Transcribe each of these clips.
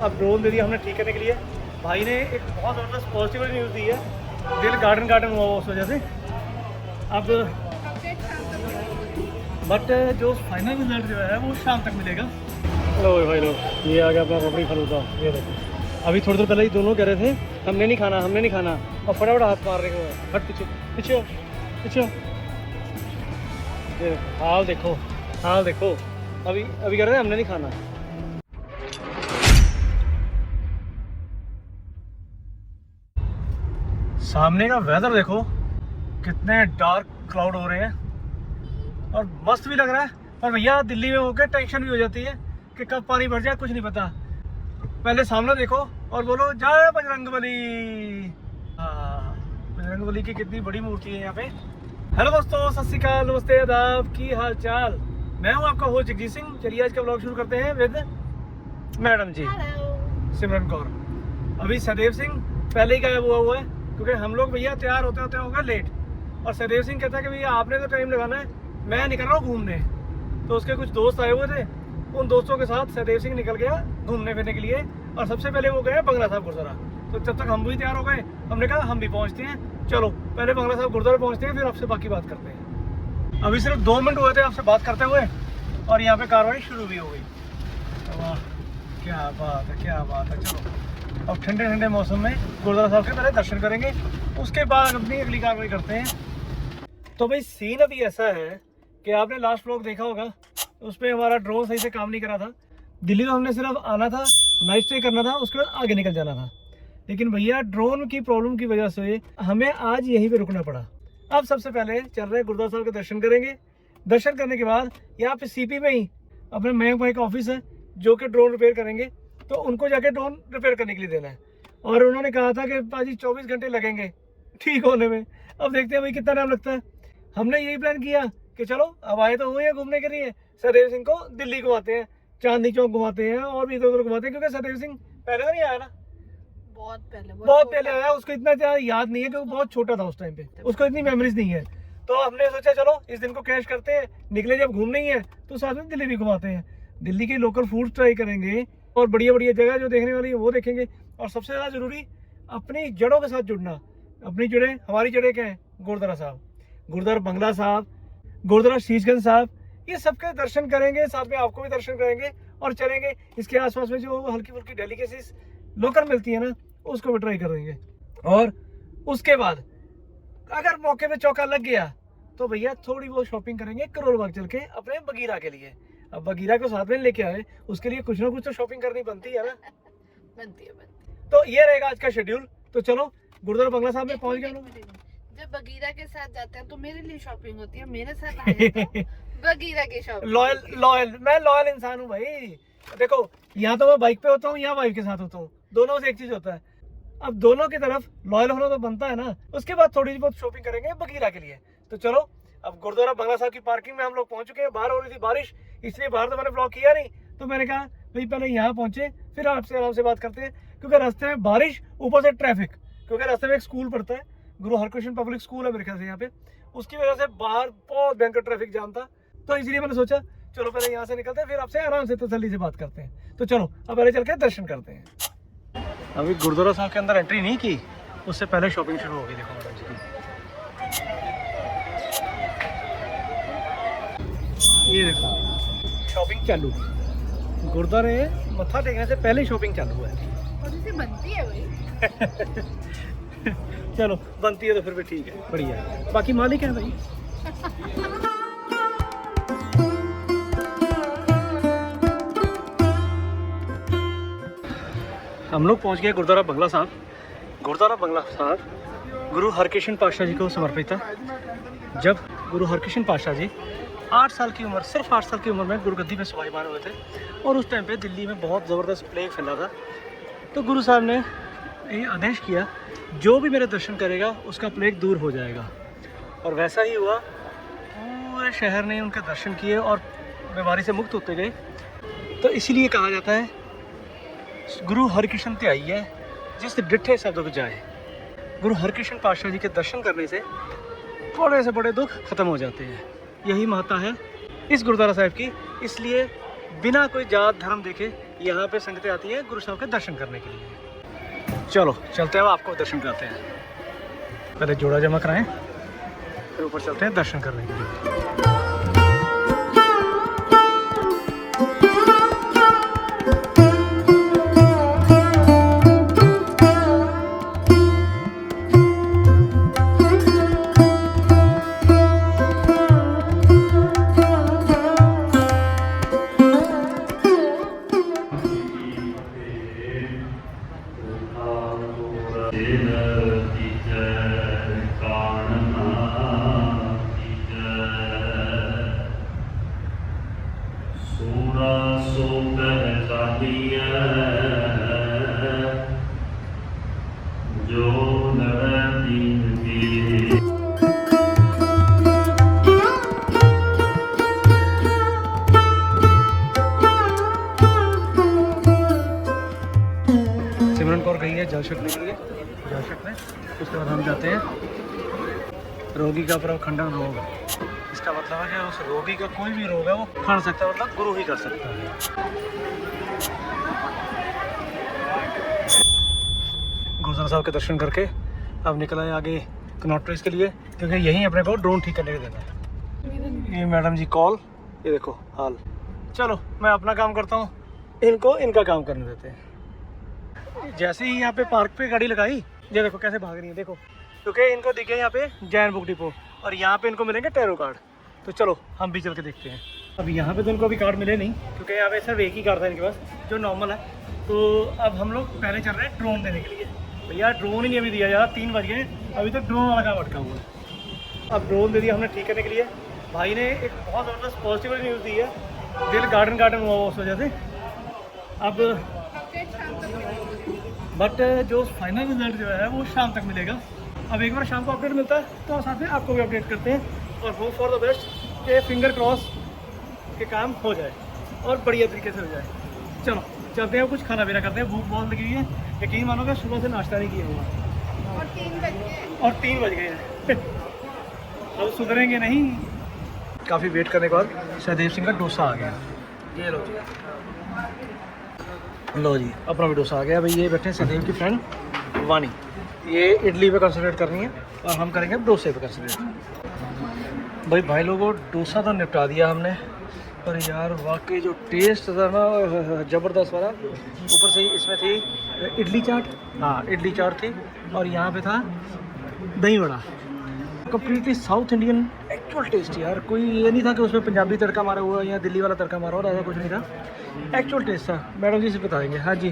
अब ड्रोन दे दिया हमने ठीक करने के लिए। भाई ने एक बहुत ज़बरदस्त पॉजिटिव न्यूज़ दी है, दिल गार्डन गार्डन हुआ उस वजह से। अब बट जो फाइनल रिजल्ट जो है वो शाम तक मिलेगा। लो भाई लो, ये आ गया अपना रबड़ी फलूदा। ये देखो, अभी थोड़ी देर पहले ही दोनों कह रहे थे हमने नहीं खाना हमने नहीं खाना, और फटाफट हाथ मार रहे हैं। हट पीछे पीछे पीछे। ये हाल देखो, हाल देखो। अभी अभी कह रहे हैं हमने नहीं खाना। सामने का वेदर देखो, कितने डार्क क्लाउड हो रहे हैं और मस्त भी लग रहा है। पर भैया दिल्ली में होकर टेंशन भी हो जाती है कि कब पानी भर जाए, कुछ नहीं पता। पहले सामने देखो और बोलो जय बजरंगबली। हाँ, बजरंगबली की कितनी बड़ी मूर्ति है यहाँ पे। हेलो दोस्तों, सत श्री अकाल, नमस्ते, आदाब, की हाल चाल। मैं हूँ आपका होस्ट जगजीत सिंह। चलिए आज का ब्लॉग शुरू करते हैं विद मैडम जी सिमरन कौर। अभी सदैव सिंह पहले ही गायब हुआ है क्योंकि हम लोग भैया तैयार होते होते हो गए लेट। और सदैव सिंह कहता है कि भैया आपने तो टाइम लगाना है, मैं निकल रहा हूँ घूमने। तो उसके कुछ दोस्त आए हुए थे, उन दोस्तों के साथ सदैव सिंह निकल गया घूमने फिरने के लिए। और सबसे पहले वो गए बंगला साहब गुरुद्वारा। तो जब तक हम भी तैयार हो गए, हमने कहा हम भी पहुँचते हैं, चलो पहले बंगला साहब गुरुद्वारा पहुँचते हैं, फिर आपसे बाकी बात करते हैं। अभी सिर्फ 2 मिनट हुए थे आपसे बात करते हुए और यहाँ पे कार्रवाई शुरू भी हो गई। वाह क्या बात है, क्या बात है। चलो अब ठंडे ठंडे मौसम में गुरुद्वारा साहब के पहले दर्शन करेंगे, उसके बाद अपनी अगली कार्रवाई करते हैं। तो भाई सीन अभी ऐसा है कि आपने लास्ट व्लॉग देखा होगा, उसमें हमारा ड्रोन सही से काम नहीं करा था। दिल्ली तो हमने सिर्फ आना था, नाइट स्टे करना था, उसके बाद आगे निकल जाना था। लेकिन भैया ड्रोन की प्रॉब्लम की वजह से हमें आज यहीं पे रुकना पड़ा। अब सबसे पहले चल रहे गुरुद्वारा साहब के दर्शन करेंगे। दर्शन करने के बाद यहाँ पे सीपी में ही अपने मयंक भाई का ऑफिस है जो कि ड्रोन रिपेयर करेंगे, तो उनको जाके ड्रोन रिपेयर करने के लिए देना है। और उन्होंने कहा था कि पाजी 24 घंटे लगेंगे ठीक होने में। अब देखते हैं भाई कितना टाइम लगता है। हमने यही प्लान किया कि चलो अब आए तो हुए हैं घूमने के लिए, सदैव सिंह को दिल्ली घुमाते हैं, चांदनी चौक घुमाते हैं और भी इधर उधर घुमाते हैं। क्योंकि सदैव सिंह पहले तो नहीं आया ना, बहुत पहले आया, उसको इतना ज़्यादा याद नहीं है क्योंकि बहुत छोटा था उस टाइम पे, उसको इतनी मेमोरीज नहीं है। तो हमने सोचा चलो इस दिन को कैश करते हैं, निकले जब घूमने ही है तो साथ में दिल्ली भी घुमाते हैं। दिल्ली के लोकल फूड ट्राई करेंगे और बढ़िया बढ़िया जगह जो देखने वाली है वो देखेंगे। और सबसे ज़्यादा ज़रूरी अपनी जड़ों के साथ जुड़ना। अपनी जड़ें, हमारी जड़ें क्या हैं? गुरुद्वारा साहब, गुरुद्वारा बंगला साहब, गुरुद्वारा शीशगंज साहब, ये सबके दर्शन करेंगे, साथ में आपको भी दर्शन करेंगे और चलेंगे इसके आसपास में जो हल्की फुल्की डेलिकेसीज लोकल मिलती है ना, उसको भी ट्राई करेंगे। और उसके बाद अगर मौके पे चौका लग गया तो भैया थोड़ी बहुत शॉपिंग करेंगे करोल बाग चल के अपने बगीरा के लिए। अब बगीरा को साथ में लेके आए, उसके लिए कुछ ना कुछ तो शॉपिंग करनी बनती है ना। बनती है। तो ये रहेगा आज का शेड्यूल। तो चलो गुरुद्वारा बंगला साहब में पहुंच गए लोग। जब बगीरा के साथ जाते हैं तो मेरे लिए शॉपिंग होती है, मेरे साथ आए तो बगीरा की शॉपिंग। लॉयल मैं लॉयल इंसान हूँ भाई। देखो यहाँ तो मैं बाइक पे होता हूँ, यहाँ वाइफ के साथ होता हूँ, दोनों से एक चीज होता है। अब दोनों की तरफ लॉयल होना तो बनता है ना। उसके बाद थोड़ी बहुत शॉपिंग करेंगे बगीरा के लिए। तो चलो अब गुरुद्वारा बंगला साहब की पार्किंग में हम लोग पहुंच चुके हैं। बाहर हो रही थी बारिश, इसलिए बाहर तो मैंने ब्लॉग किया नहीं। तो मैंने कहा भाई पहले यहाँ पहुंचे फिर आपसे आराम से बात करते हैं, क्योंकि रास्ते में बारिश, ऊपर से ट्रैफिक। क्योंकि रास्ते में एक स्कूल पड़ता है, गुरु हरकृष्ण पब्लिक स्कूल है मेरे ख्याल से यहाँ पे, उसकी वजह से बाहर बहुत भयंकर ट्रैफिक जाम था। तो इसलिए मैंने सोचा चलो पहले यहाँ से निकलते हैं, फिर आपसे आराम से तसल्ली से बात करते हैं। तो चलो अब पहले चल के दर्शन करते हैं। अभी गुरुद्वारा साहब के अंदर एंट्री नहीं की, उससे पहले शॉपिंग शुरू हो गई। देखो मैडम जी की, ये देखो शॉपिंग चालू। गुरुद्वारे मत्था टेकने से पहले शॉपिंग चालू है। और इसे बनती है भाई चलो बनती है तो फिर भी ठीक है, बढ़िया। बाकी मालिक है भाई। हम लोग पहुंच गए गुरुद्वारा बंगला साहब। गुरुद्वारा बंगला साहब गुरु हरकृष्ण पातशाह जी को समर्पित था। जब गुरु हरकृष्ण पातशाह जी 8 साल की उम्र, सिर्फ 8 साल की उम्र में गुरुगद्दी में स्वाभिमान हुए थे। और उस टाइम पे दिल्ली में बहुत ज़बरदस्त प्लेग फैला था। तो गुरु साहब ने ये आदेश किया जो भी मेरे दर्शन करेगा उसका प्लेग दूर हो जाएगा। और वैसा ही हुआ, पूरे शहर ने उनके दर्शन किए और बीमारी से मुक्त होते गए। तो इसीलिए कहा जाता है गुरु हरकृष्ण ते आई है जिस डिठे सब दुख जाए। गुरु हरकृष्ण पातशाह जी के दर्शन करने से बड़े से बड़े दुख खत्म हो जाते हैं। यही महत्ता है इस गुरुद्वारा साहिब की। इसलिए बिना कोई जात धर्म देखे यहाँ पे संगतें आती हैं गुरु साहब के दर्शन करने के लिए। चलो चलते हैं, आपको दर्शन कराते हैं। पहले जोड़ा जमा कराएं, फिर ऊपर चलते हैं दर्शन करने के लिए। सिमरन कौर गई है जल छकने के लिए, जल छकने। उसके बाद हम जाते हैं। रोगी का प्रभ खंडन रोग, इसका मतलब है कि उस रोगी का कोई भी रोग है वो खा सकता है, मतलब गुरु ही कर सकता है। गुरुद्वारा साहब के दर्शन करके अब निकला है आगे कनॉट प्लेस के लिए, क्योंकि यहीं अपने को ड्रोन ठीक करने के देना है। ये मैडम जी कॉल, ये देखो हाल। चलो मैं अपना काम करता हूँ, इनको इनका काम करने देते हैं। जैसे ही यहाँ पे पार्क पे गाड़ी लगाई, ये देखो कैसे भाग रही है, देखो, क्योंकि इनको दिखे यहाँ पे जैन बुक डिपो और यहाँ पे इनको मिलेंगे टैरो कार्ड। तो चलो हम भी चल के देखते हैं। अब यहाँ पे तो इनको अभी कार्ड मिले नहीं, क्योंकि यहाँ पे सिर्फ एक ही कार्ड था इनके पास जो नॉर्मल है। तो अब हम लोग पहले चल रहे हैं ड्रोन देने के लिए। भैया ड्रोन ही नहीं अभी दिया यार, 3 बज गए, अभी तक ड्रोन वाला काम अटका हुआ है। अब ड्रोन दे दिया हमने ठीक करने के लिए। भाई ने एक बहुत ज़बरदस्त पॉजिटिव न्यूज़ दी है, दिल गार्डन हुआ उस वजह से। अब बट जो फाइनल रिजल्ट जो है वो शाम तक मिलेगा। अब एक बार शाम को अपडेट मिलता है तो साथ में आपको भी अपडेट करते हैं, और होप फॉर द बेस्ट कि फिंगर क्रॉस के काम हो जाए और बढ़िया तरीके से हो जाए। चलो चलते हैं, कुछ खाना पीना करते हैं, भूख बहुत लगी हुई है। यकीन मानोगे सुबह से नाश्ता नहीं किया हुआ और 3 बज गए हैं। अब सुधरेंगे नहीं। काफ़ी वेट करने के बाद सहदेव सिंह का डोसा आ गया। ये लो जी अपना भी डोसा आ गया। भाई ये बैठे हैं सहदेव की फ्रेंड वानी, ये इडली पे कंसंट्रेट करनी है और हम करेंगे डोसे पे कंसंट्रेट। भाई लोगों डोसा तो निपटा दिया हमने, पर यार वाकई जो टेस्ट था ना ज़बरदस्त वाला। ऊपर से इसमें थी इडली चाट, हाँ इडली चाट थी, और यहाँ पे था दही वड़ा। Completely South Indian actual taste यार। कोई ये नहीं था कि उसमें पंजाबी तड़का मारा हुआ या दिल्ली वाला तड़का मारा हुआ, ऐसा कुछ नहीं था, एक्चुअल टेस्ट था। मैडम जी से बताएंगे। हाँ जी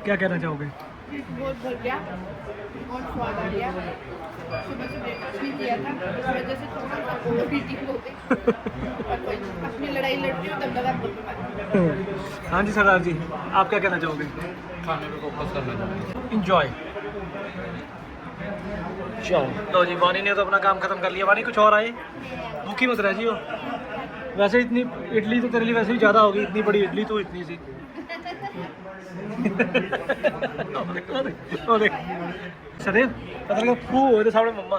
क्या कहना चाहोगे? बहुत बढ़िया, बहुत स्वाद आ गया। सुबह से ब्रेकफास्ट नहीं किया था, इस वजह से थोड़ा सा ओवरईटिंग हो गई। अपनी लड़ाई लड़ती हूँ तब तक। हाँ जी सरदार जी आप क्या कहना चाहोगे? खाने पे फोकस करना चाहिए। इंजॉय। चलो लो जी, वानी ने तो अपना काम खत्म कर लिया। वानी कुछ और आए, भूखी मत रह जियो। वैसे इतनी इडली तो तेरे लिए वैसे ही ज़्यादा होगी, इतनी बड़ी इडली तो इतनी सी। सदैव पता लगा फू हो तो सामने मम्मा।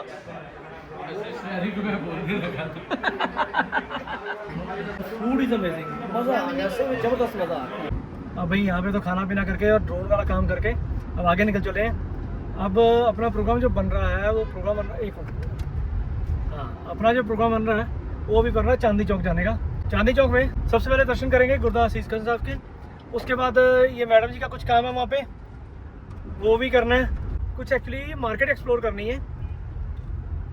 फूड इज अमेजिंग, मज़ा आ गया, जबरदस्त मज़ा आ गया। अब भाई यहाँ पे तो खाना पीना करके और ड्रोन वाला काम करके अब आगे निकल चले हैं। अब अपना प्रोग्राम जो बन रहा है वो प्रोग्राम बन रहा है, हाँ अपना जो प्रोग्राम बन रहा है वो भी बन रहा है चांदी चौक जाने का। चांदी चौक में सबसे पहले दर्शन करेंगे गुरुद्वारा शीशगंज साहब के। उसके बाद ये मैडम जी का कुछ काम है वहाँ पे, वो भी करना है। कुछ एक्चुअली मार्केट एक्सप्लोर करनी है,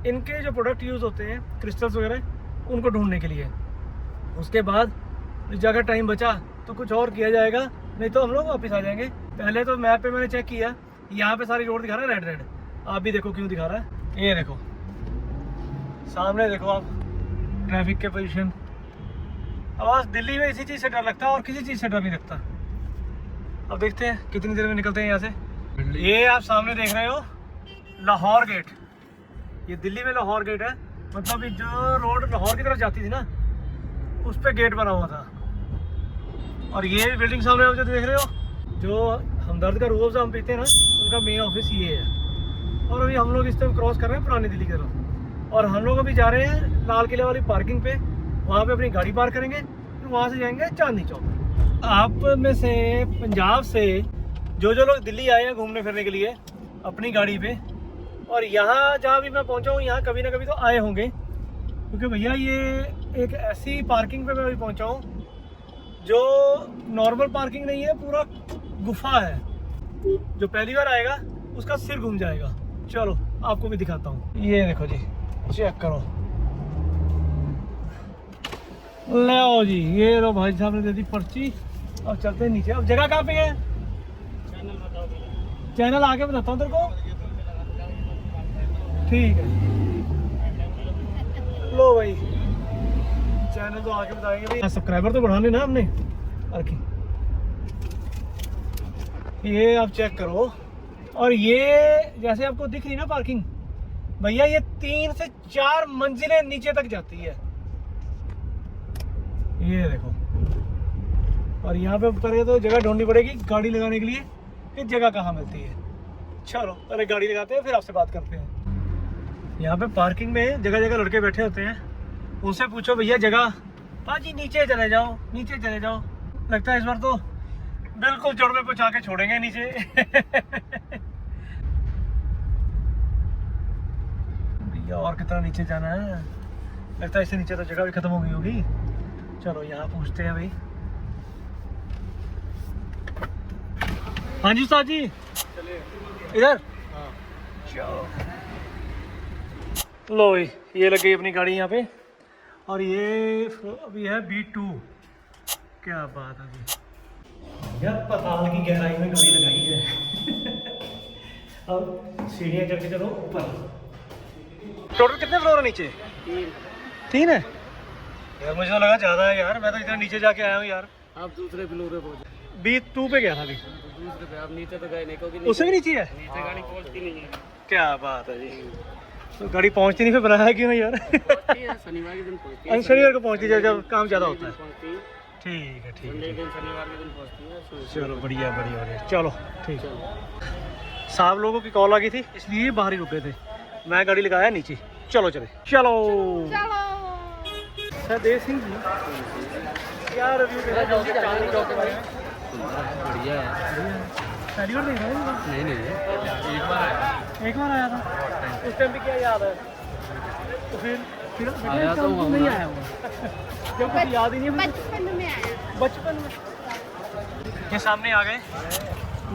इनके जो प्रोडक्ट यूज़ होते हैं क्रिस्टल्स वगैरह उनको ढूंढने के लिए। उसके बाद जगह टाइम बचा तो कुछ और किया जाएगा, नहीं तो हम लोग वापस आ जाएंगे। पहले तो मैप पे मैंने चेक किया, यहाँ पे सारी रोड दिखा रहा है रेड। आप भी देखो क्यों दिखा रहा है, ये देखो सामने देखो आप ट्रैफिक के पोजीशन। अब दिल्ली में इसी चीज़ से डर लगता है और किसी चीज़ से डर नहीं लगता। अब देखते हैं कितनी देर में निकलते हैं यहाँ से। ये आप सामने देख रहे हो लाहौर गेट, ये दिल्ली में लाहौर गेट है। मतलब जो रोड लाहौर की तरफ जाती थी ना उस पर गेट बना हुआ था। और ये बिल्डिंग सामने आप जो देख रहे हो, जो हमदर्द का रूह अफ़ज़ा हम पीते हैं ना, उनका मेन ऑफिस ये है। और अभी हम लोग इस टाइम क्रॉस कर रहे हैं पुरानी दिल्ली की तरफ, और हम लोग अभी जा रहे हैं लाल किले वाली पार्किंग पे। वहाँ पे अपनी गाड़ी पार्क करेंगे, फिर वहाँ से जाएंगे चांदनी चौक। आप में से पंजाब से जो लोग दिल्ली आए हैं घूमने फिरने के लिए अपनी गाड़ी पे, और यहाँ जहाँ भी मैं पहुँचा हूँ यहाँ कभी ना कभी तो आए होंगे, क्योंकि भैया ये एक ऐसी पार्किंग पे मैं अभी पहुँचा हूँ जो नॉर्मल पार्किंग नहीं है, पूरा गुफा है। जो पहली बार आएगा उसका सिर घूम जाएगा। चलो आपको भी दिखाता हूँ। ये देखो जी, चेक करो। ले आओ जी, ये लो भाई साहब ने दे दी पर्ची। अब चलते हैं नीचे। अब जगह कहाँ पे है? चैनल आके बताता हूँ तेरे को। ठीक है, लो भाई चैनल तो आके बताएंगे भाई। सब्सक्राइबर तो बढ़ाने ना हमने रखी। ये आप चेक करो। और ये जैसे आपको दिख रही ना पार्किंग, भैया ये 3 से 4 मंजिलें नीचे तक जाती है। ये देखो। और यहाँ पे ऊपर तो जगह ढूंढनी पड़ेगी गाड़ी लगाने के लिए कि जगह कहाँ मिलती है। चलो पहले गाड़ी लगाते हैं फिर आपसे बात करते हैं। यहाँ पे पार्किंग में जगह जगह लड़के बैठे होते हैं, उनसे पूछो भैया जगह। भाजी नीचे चले जाओ, नीचे चले जाओ। लगता है इस बार तो बिल्कुल जड़ में पहुँचा के छोड़ेंगे नीचे। भैया और कितना नीचे जाना है? लगता है इससे नीचे तो जगह भी खत्म हो गई होगी। चलो यहाँ पूछते हैं भाई। हाँ जी उस्ताद जी, इधर चलो। लो भाई ये लग गई अपनी गाड़ी यहाँ पे, और ये अभी है B2। क्या बात है जी, यार पताल की गहराई में गाड़ी लगाई है। अब सीढ़ियाँ चढ़ के चलो ऊपर। टोटल कितने फ्लोर है नीचे? 3 है यार। मुझे तो लगा ज़्यादा है यार, मैं तो इतना नीचे जाके आया हूँ यार। आप दूसरे फ्लोर पे पहुंचे। B2 पे गया था अभी। दूसरे पे आप नीचे तो गए नहीं, क्योंकि उससे भी नीचे है। नीचे गाड़ी पहुंचती नहीं है। क्या बात है जी। तो गाड़ी पहुंचती नहीं, फिर बनाया क्यों यार? पहुंचती है, शनिवार के दिन पहुंचती है। शनिवार को पहुंचती है जब काम ज़्यादा होता है। पहुंचती है। ठीक है ठीक संडे है। के दिन, शनिवार के दिन पहुंचती है। चलो बढ़िया बढ़िया बढ़िया। चलो ठीक है। साहब लोगों की कॉल आ गई थी इसलिए बाहर ही रुक गए थे। मैं गाड़ी लगाया नीचे। चलो चले चलो। सरदेव सिंह जी क्या रिव्यू देना चाहोगे चांदनी चौक के बारे में? बढ़िया है। पहली बार देख रहे हैं? नहीं नहीं, एक बार आया था। उस टाइम भी क्या याद है? तो फिर आया तो हूँ नहीं आया हुआ। जब कुछ याद ही नहीं। बचपन में आया। बचपन में। ये सामने आ गए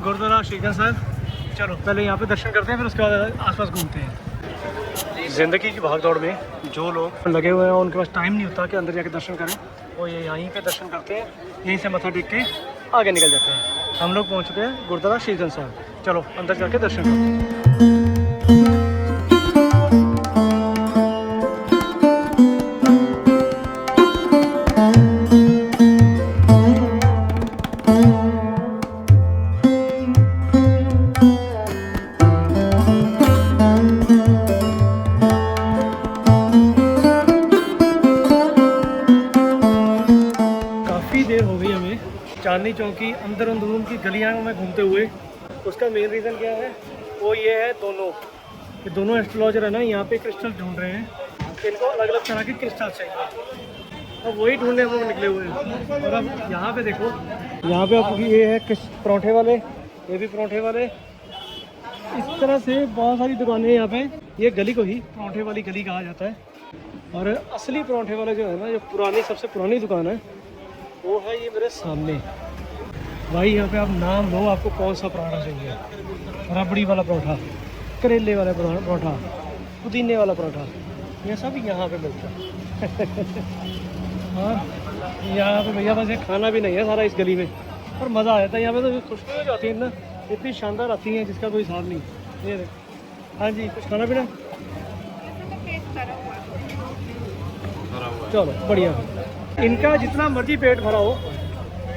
गुरुद्वारा श्रीगंज साहब। चलो पहले यहाँ पे दर्शन करते हैं, फिर उसके बाद आसपास घूमते हैं। ज़िंदगी की भागदौड़ में जो लोग लगे हुए हैं उनके पास टाइम नहीं होता कि अंदर जाके दर्शन करें, वो ये यहीं पे दर्शन करते हैं, यहीं से मत्था टेक के आगे निकल जाते हैं। हम लोग पहुँच चुके हैं गुरुद्वारा श्रीगंज साहब। चलो अंदर जाके दर्शन करते हैं। चांदनी चौक की अंदर अंदरून की गलियां में घूमते हुए। उसका मेन रीज़न क्या है? वो ये है ये दोनों एस्ट्रोलॉजर है ना यहाँ पे क्रिस्टल ढूंढ रहे हैं। इनको अलग अलग तरह के क्रिस्टल चाहिए, अब वही ढूंढने हम लोग निकले हुए हैं। और अब यहाँ पे देखो, यहाँ पे आपकी ये है पराठे वाले, ये भी पराठे वाले। इस तरह से बहुत सारी दुकानें यहाँ पे। ये गली को ही पराठे वाली गली कहा जाता है। और असली पराठे वाले जो है ना, जो पुरानी सबसे पुरानी दुकान है वो है ये मेरे सामने। भाई यहाँ पे आप नाम लो, आपको कौन सा पराठा चाहिए? रबड़ी वाला पराठा, करेले वाला पराठा, पुदीने वाला पराठा, ये सब यहाँ पे मिलता है। और यहाँ पे भैया बस ये खाना भी नहीं है सारा इस गली में, और मज़ा आ जाता है। यहाँ पे तो खुशबू हो जाती है ना, इतनी शानदार आती है जिसका कोई हिसाब नहीं। ये देख। हाँ जी, कुछ खाना पीना? चलो बढ़िया। इनका जितना मर्जी पेट भरा हो,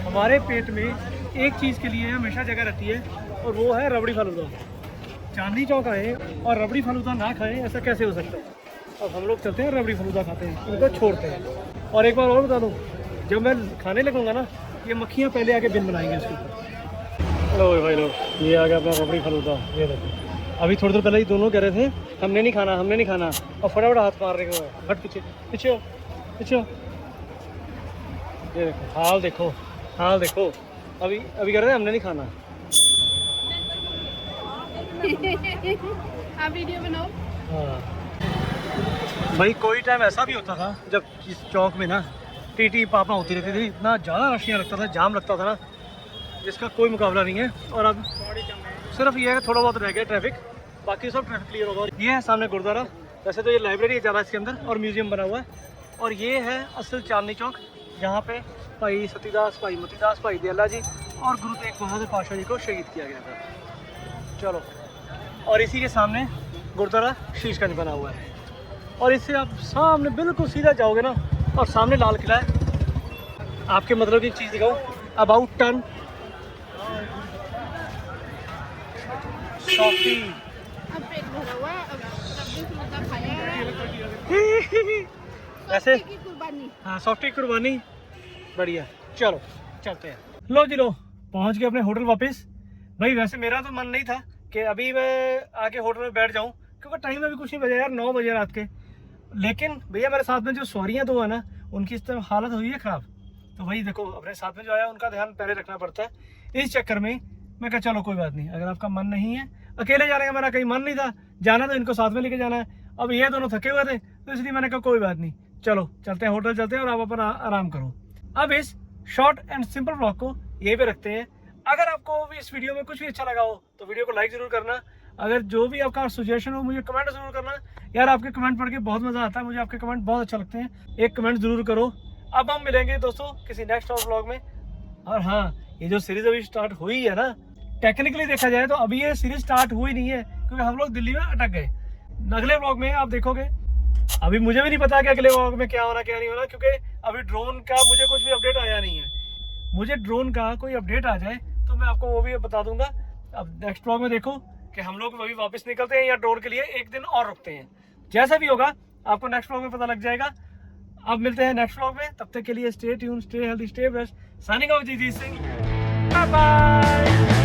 हमारे पेट में एक चीज़ के लिए हमेशा जगह रहती है, और वो है रबड़ी फालूदा। चांदनी चौक आए और रबड़ी फालूदा ना खाएं, ऐसा कैसे हो सकता है? अब हम लोग चलते हैं रबड़ी फालूदा खाते हैं, इनको छोड़ते हैं। और एक बार और बता दूँ, जब मैं खाने लगूंगा ना, ये मक्खियाँ पहले आके बिन बनाएंगे उसके ऊपर। लो भाई लो, ये आ गया अपना रबड़ी फालूदा। ये देखो, अभी थोड़ी देर पहले ही दोनों कह रहे थे हमने नहीं खाना, हमने नहीं खाना, और फटाफट हाथ मार रहे हैं। हट पीछे पीछे पीछे। ये देखो हाल देखो, हाँ देखो, अभी अभी कह रहे हैं हमने नहीं खाना। आप वीडियो बनाओ। हाँ भाई, कोई टाइम ऐसा भी होता था जब इस चौक में ना टीटी पापा होती रहती थी, इतना ज़्यादा रश यहाँ लगता था, जाम लगता था ना, जिसका कोई मुकाबला नहीं है। और अब सिर्फ ये है थोड़ा बहुत रह गया ट्रैफिक, बाकी सब ट्रैफिक क्लियर होगा। ये है सामने गुरुद्वारा, वैसे तो ये लाइब्रेरी ज़्यादा इसके अंदर और म्यूजियम बना हुआ है। और ये है असल चांदनी चौक, जहाँ पे भाई सतीदास, भाई मतीदास, भाई दयाला जी और गुरु तेग बहादुर पातशाह जी को शहीद किया गया था। चलो, और इसी के सामने गुरुद्वारा शीशगंज बना हुआ है। और इससे आप सामने बिल्कुल सीधा जाओगे ना, और सामने लाल किला है। आपके मतलब की चीज़ दिखाओ, अबाउट टर्न सॉफ्टी। अब पेट भरा हुआ है, अब सब्जी समोसा खाया है। ऐसे की कुर्बानी। हाँ, सॉफ्टी कुर्बानी, बढ़िया। चलो चलते हैं। लो जी लो, पहुंच गए अपने होटल वापस। भाई वैसे मेरा तो मन नहीं था कि अभी मैं आके होटल में बैठ जाऊं, क्योंकि टाइम अभी कुछ नहीं बजा यार, 9 बजे रात के। लेकिन भैया मेरे साथ में जो सवारियाँ दो है ना, उनकी इस टाइम हालत हुई है ख़राब। तो भाई देखो, अपने साथ में जो आया उनका ध्यान पहले रखना पड़ता है। इस चक्कर में मैं कहा चलो कोई बात नहीं, अगर आपका मन नहीं है, अकेले जाने का मेरा कहीं मन नहीं था, जाना तो इनको साथ में लेके जाना है। अब ये दोनों थके हुए थे, तो इसलिए मैंने कहा कोई बात नहीं, चलो चलते हैं, होटल चलते हैं और आप अपना आराम करो। अब इस शॉर्ट एंड सिंपल ब्लॉग को यहीं पे रखते हैं। अगर आपको भी इस वीडियो में कुछ भी अच्छा लगा हो तो वीडियो को लाइक ज़रूर करना। अगर जो भी आपका सजेशन हो मुझे कमेंट ज़रूर करना। यार आपके कमेंट पढ़ के बहुत मज़ा आता है, मुझे आपके कमेंट बहुत अच्छा लगते हैं, एक कमेंट ज़रूर करो। अब हम मिलेंगे दोस्तों किसी नेक्स्ट और ब्लॉग में। और हाँ, ये जो सीरीज़ अभी स्टार्ट हुई है ना, टेक्निकली देखा जाए तो अभी ये सीरीज़ स्टार्ट हुई नहीं है, क्योंकि हम लोग दिल्ली में अटक गए। अगले ब्लॉग में आप देखोगे, अभी मुझे भी नहीं पता कि अगले ब्लॉग में क्या होना क्या नहीं होना, क्योंकि अभी ड्रोन का मुझे कुछ भी अपडेट आया नहीं है। मुझे ड्रोन का कोई अपडेट आ जाए तो मैं आपको वो भी बता दूंगा। अब नेक्स्ट ब्लॉग में देखो कि हम लोग अभी वापस निकलते हैं या ड्रोन के लिए एक दिन और रुकते हैं। जैसा भी होगा आपको नेक्स्ट ब्लॉग में पता लग जाएगा। अब मिलते हैं नेक्स्ट ब्लॉग में, तब तक के लिए stay tune, stay healthy, stay best. Signing off Jeejit Singh, bye bye.